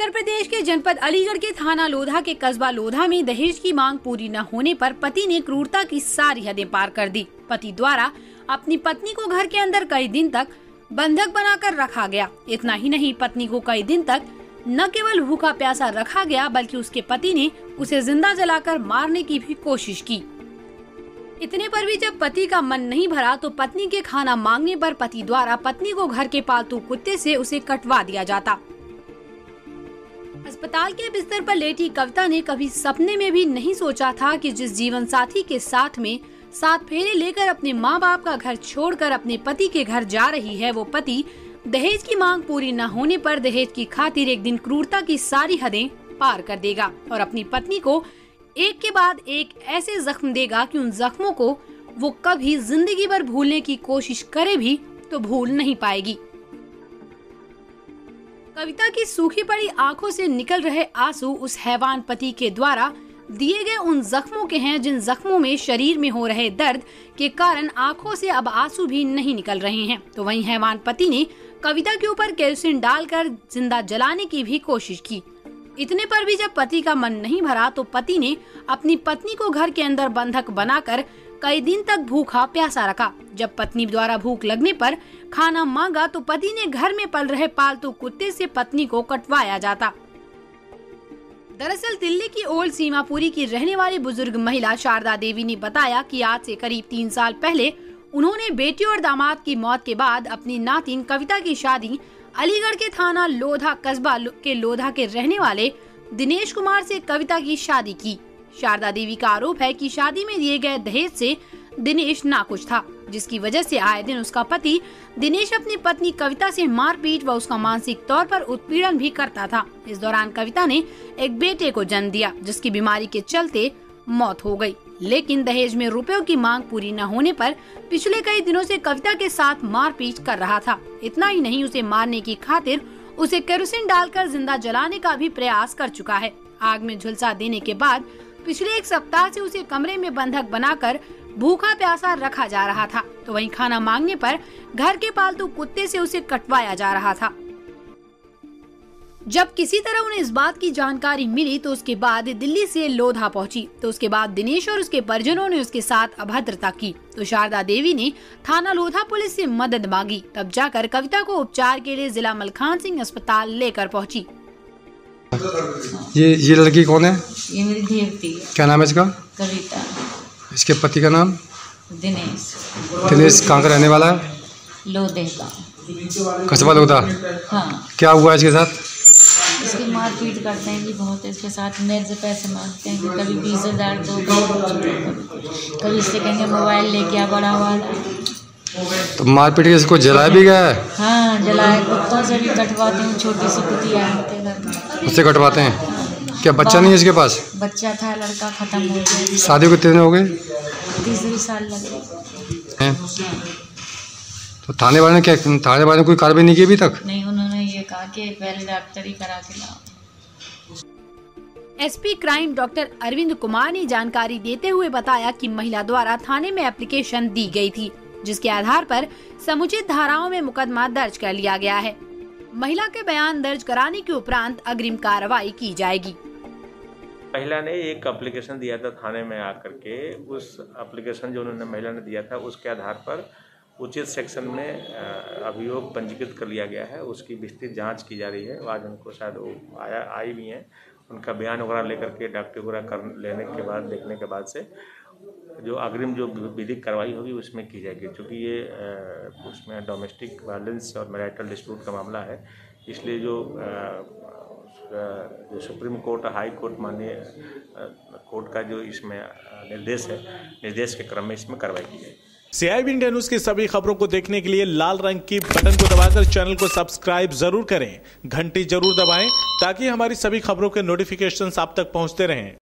उत्तर प्रदेश के जनपद अलीगढ़ के थाना लोधा के कस्बा लोधा में दहेज की मांग पूरी न होने पर पति ने क्रूरता की सारी हदें पार कर दी। पति द्वारा अपनी पत्नी को घर के अंदर कई दिन तक बंधक बनाकर रखा गया। इतना ही नहीं, पत्नी को कई दिन तक न केवल भूखा प्यासा रखा गया बल्कि उसके पति ने उसे जिंदा जलाकर मारने की भी कोशिश की। इतने पर भी जब पति का मन नहीं भरा तो पत्नी के खाना मांगने पर पति द्वारा पत्नी को घर के पालतू कुत्ते से उसे कटवा दिया जाता। अस्पताल के बिस्तर पर लेटी कविता ने कभी सपने में भी नहीं सोचा था कि जिस जीवन साथी के साथ में 7 फेरे लेकर अपने माँ बाप का घर छोड़कर अपने पति के घर जा रही है, वो पति दहेज की मांग पूरी न होने पर दहेज की खातिर एक दिन क्रूरता की सारी हदें पार कर देगा और अपनी पत्नी को एक के बाद एक ऐसे जख्म देगा कि उन जख्मों को वो कभी जिंदगी भर भूलने की कोशिश करे भी तो भूल नहीं पाएगी। कविता की सूखी पड़ी आंखों से निकल रहे आंसू उस हैवान पति के द्वारा दिए गए उन जख्मों के हैं जिन जख्मों में शरीर में हो रहे दर्द के कारण आंखों से अब आंसू भी नहीं निकल रहे हैं। तो वहीं हैवान पति ने कविता के ऊपर केरोसिन डालकर जिंदा जलाने की भी कोशिश की। इतने पर भी जब पति का मन नहीं भरा तो पति ने अपनी पत्नी को घर के अंदर बंधक बनाकर कई दिन तक भूखा प्यासा रखा। जब पत्नी द्वारा भूख लगने पर खाना मांगा तो पति ने घर में पल रहे पालतू कुत्ते से पत्नी को कटवाया जाता। दरअसल दिल्ली की ओल्ड सीमापुरी की रहने वाली बुजुर्ग महिला शारदा देवी ने बताया कि आज से करीब 3 साल पहले उन्होंने बेटी और दामाद की मौत के बाद अपनी नातिन कविता की शादी अलीगढ़ के थाना लोधा कस्बा के लोधा के रहने वाले दिनेश कुमार से कविता की शादी की। शारदा देवी का आरोप है कि शादी में दिए गए दहेज से दिनेश नाखुश था, जिसकी वजह से आए दिन उसका पति दिनेश अपनी पत्नी कविता से मारपीट व उसका मानसिक तौर पर उत्पीड़न भी करता था। इस दौरान कविता ने एक बेटे को जन्म दिया जिसकी बीमारी के चलते मौत हो गई। लेकिन दहेज में रुपयों की मांग पूरी न होने पर पिछले कई दिनों से कविता के साथ मारपीट कर रहा था। इतना ही नहीं, उसे मारने की खातिर उसे केरोसिन डालकर जिंदा जलाने का भी प्रयास कर चुका है। आग में झुलसा देने के बाद पिछले 1 सप्ताह से उसे कमरे में बंधक बनाकर भूखा प्यासा रखा जा रहा था। तो वहीं खाना मांगने पर घर के पालतू कुत्ते से उसे कटवाया जा रहा था। जब किसी तरह उन्हें इस बात की जानकारी मिली तो उसके बाद दिल्ली से लोधा पहुंची। तो उसके बाद दिनेश और उसके परिजनों ने उसके साथ अभद्रता की तो शारदा देवी ने थाना लोधा पुलिस से मदद मांगी। तब जाकर कविता को उपचार के लिए जिला मलखान सिंह अस्पताल लेकर पहुंची। ये लड़की कौन है? ये मेरी देवती है। क्या नाम है इसका? कविता। इसके पति का नाम? दिनेश। दिनेश कहाँ का रहने वाला है? लोधे का। कस्बा लोधा। हाँ। क्या हुआ इसके साथ? इसकी मारपीट करते हैं जी बहुत। इसके साथ मेरे से पैसे मांगते हैं कि कभी 20,000 दो, कभी इससे कहेंगे मोबाइल लेके आ बड़ा वाला। तो मारपीट के इसको जलाया भी गया है? हाँ, जलाया। कुत्तों से भी कटवाते हैं। छोटी सी कुतिया है घर में, उससे कटवाते हैं। क्या बच्चा नहीं है इसके पास? बच्चा था, लड़का खत्म हो गया। शादी को कितने हो गए? 3 साल लगे। तो थाने वाले ने कोई कार्रवाई नहीं की अभी तक? नहीं, उन्होंने ये कहा कि पहले डॉक्टरी करा के लाओ। SP crime doctor Arvind Kumar ने जानकारी देते हुए बताया कि महिला द्वारा थाने में एप्लीकेशन दी गई थी, जिसके आधार पर समुचित धाराओं में मुकदमा दर्ज कर लिया गया है। महिला के बयान दर्ज कराने के उपरांत अग्रिम कार्रवाई की जाएगी। महिला ने एक एप्लीकेशन दिया था थाने में आकर के। उस एप्लीकेशन जो उन्होंने महिला ने दिया था उसके आधार पर उचित सेक्शन में अभियोग पंजीकृत कर लिया गया है। उसकी विस्तृत जांच की जा रही है। आज उनको शायद वो आई भी हैं। उनका बयान वगैरह लेकर के डॉक्टर वगैरह कर लेने के बाद देखने के बाद से जो अग्रिम जो विधिक कार्रवाई होगी उसमें की जाएगी। क्योंकि ये उसमें डोमेस्टिक वायलेंस और मैरिटल डिस्प्यूट का मामला है, इसलिए जो सुप्रीम कोर्ट हाई कोर्ट माननीय कोर्ट का जो इसमें निर्देश के क्रम में इसमें कार्रवाई की जाएगी। CIB इंडिया न्यूज की सभी खबरों को देखने के लिए लाल रंग की बटन को दबाकर चैनल को सब्सक्राइब जरूर करें, घंटी जरूर दबाएं ताकि हमारी सभी खबरों के नोटिफिकेशंस आप तक पहुंचते रहें।